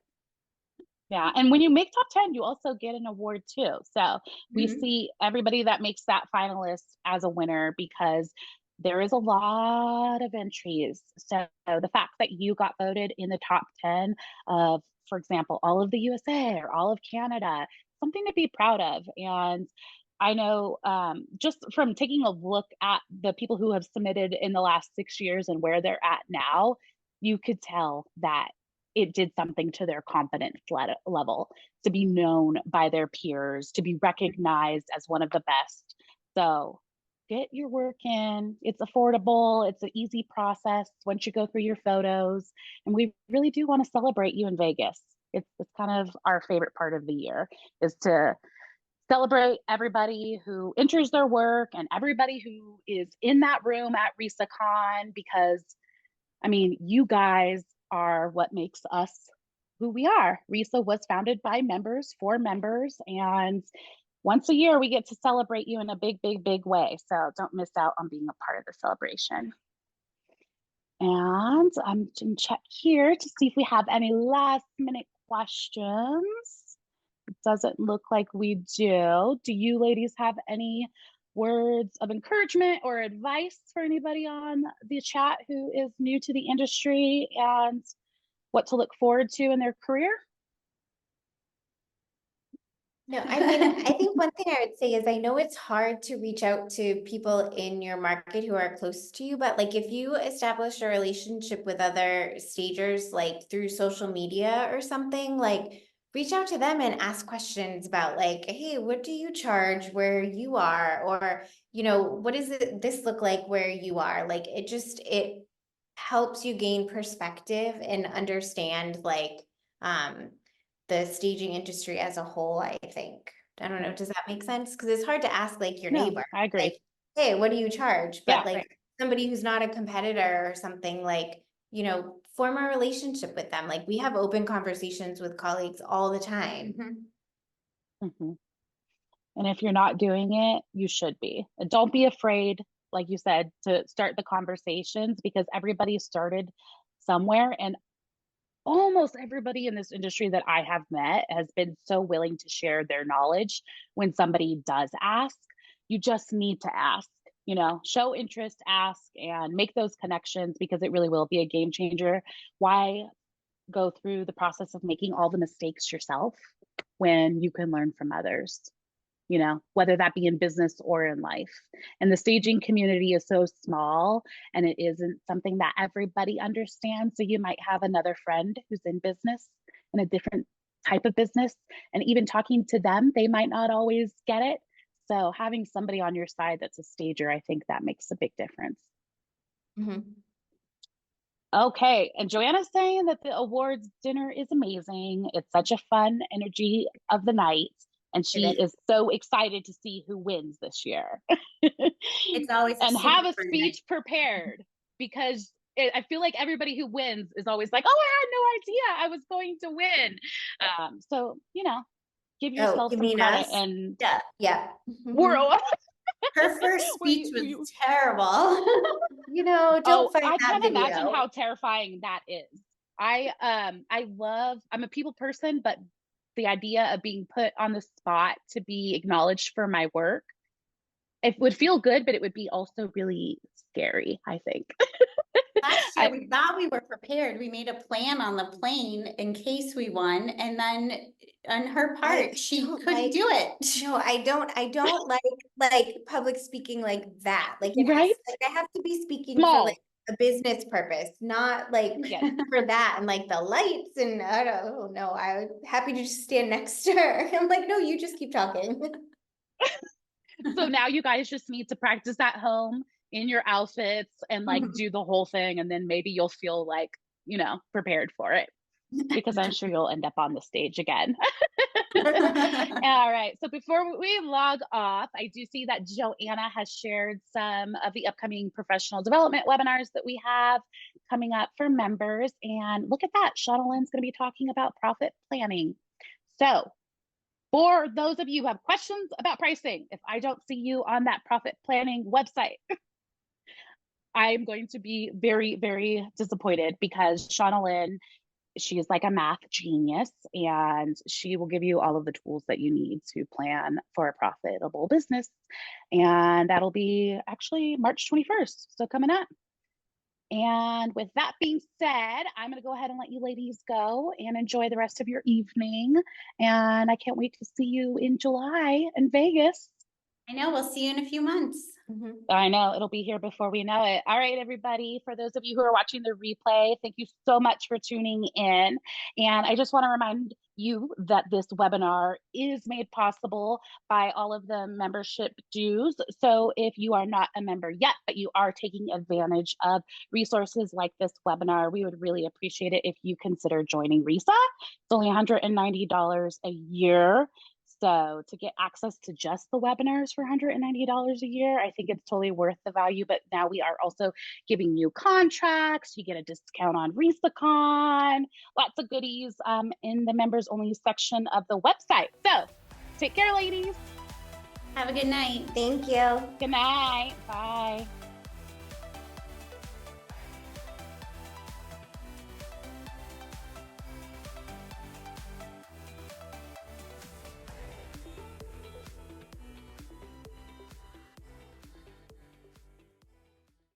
Yeah. And when you make top 10, you also get an award too. So we Mhm. see everybody that makes that finalist as a winner because there is a lot of entries. So the fact that you got voted in the top 10 of, for example, all of the USA or all of Canada, something to be proud of. And I know just from taking a look at the people who have submitted in the last 6 years and where they're at now, you could tell that it did something to their confidence level to be known by their peers, to be recognized as one of the best. So get your work in. It's affordable. It's an easy process once you go through your photos. And we really do want to celebrate you in Vegas. It's kind of our favorite part of the year is to celebrate everybody who enters their work and everybody who is in that room at RESACon because I mean, you guys are what makes us who we are. RESA was founded by members for members, and once a year we get to celebrate you in a big, big, big way. So don't miss out on being a part of the celebration. And I'm going to check here to see if we have any last minute questions. It doesn't look like we do. Do you ladies have any words of encouragement or advice for anybody on the chat who is new to the industry and what to look forward to in their career? No, I mean, I think one thing I would say is I know it's hard to reach out to people in your market who are close to you, but like if you establish a relationship with other stagers, like through social media or something, like reach out to them and ask questions about like, hey, what do you charge where you are? Or, what does this look like where you are? Like it helps you gain perspective and understand like, the staging industry as a whole, I think. I don't know, does that make sense? Because it's hard to ask like your No, neighbor, I agree. like, hey, what do you charge? Yeah. But like somebody who's not a competitor or something, like, form a relationship with them. Like we have open conversations with colleagues all the time. Mm-hmm. And if you're not doing it, you should be. And don't be afraid, like you said, to start the conversations because everybody started somewhere. And almost everybody in this industry that I have met has been so willing to share their knowledge when somebody does ask. You just need to ask, show interest, ask, and make those connections because it really will be a game changer. Why go through the process of making all the mistakes yourself when you can learn from others? Whether that be in business or in life. And the staging community is so small and it isn't something that everybody understands. So you might have another friend who's in business in a different type of business. And even talking to them, they might not always get it. So having somebody on your side that's a stager, I think that makes a big difference. Mm-hmm. Okay. And Joanna's saying that the awards dinner is amazing. It's such a fun energy of the night. And she is so excited to see who wins this year. It's always and have a fun speech night. prepared because I feel like everybody who wins is always like, oh, I had no idea I was going to win. So, give yourself You some mean credit us? and Yeah. world. Her first Were speech was you, terrible. oh, Don't find I that can't imagine video. how terrifying that is. I'm a people person, but the idea of being put on the spot to be acknowledged for my work, it would feel good, but it would be also really scary, I think. Last year, we thought we were prepared. We made a plan on the plane in case we won. And then on her part, she couldn't do it. No, I don't like public speaking like that. Like right? I have to be speaking for Small. like a business purpose, not like Yes. for that and like the lights and I don't know. I was happy to just stand next to her. I'm like, no, you just keep talking. So now you guys just need to practice at home in your outfits and like do the whole thing. And then maybe you'll feel like, prepared for it because I'm sure you'll end up on the stage again. All right. So before we log off, I do see that Joanna has shared some of the upcoming professional development webinars that we have coming up for members. And look at that. Shaunalynn's going to be talking about profit planning. So for those of you who have questions about pricing, if I don't see you on that profit planning website, I'm going to be very, very disappointed because Shauna Lynn she is like a math genius, and she will give you all of the tools that you need to plan for a profitable business. And that'll be actually March 21st. So coming up. And with that being said, I'm going to go ahead and let you ladies go and enjoy the rest of your evening. And I can't wait to see you in July in Vegas. I know. We'll see you in a few months. I know it'll be here before we know it. All right, everybody. For those of you who are watching the replay, thank you so much for tuning in. And I just want to remind you that this webinar is made possible by all of the membership dues. So if you are not a member yet, but you are taking advantage of resources like this webinar, we would really appreciate it if you consider joining RESA. It's only $190 a year. So to get access to just the webinars for $190 a year, I think it's totally worth the value. But now we are also giving you contracts. You get a discount on RESACon, lots of goodies in the members only section of the website. So take care, ladies. Have a good night. Thank you. Good night. Bye.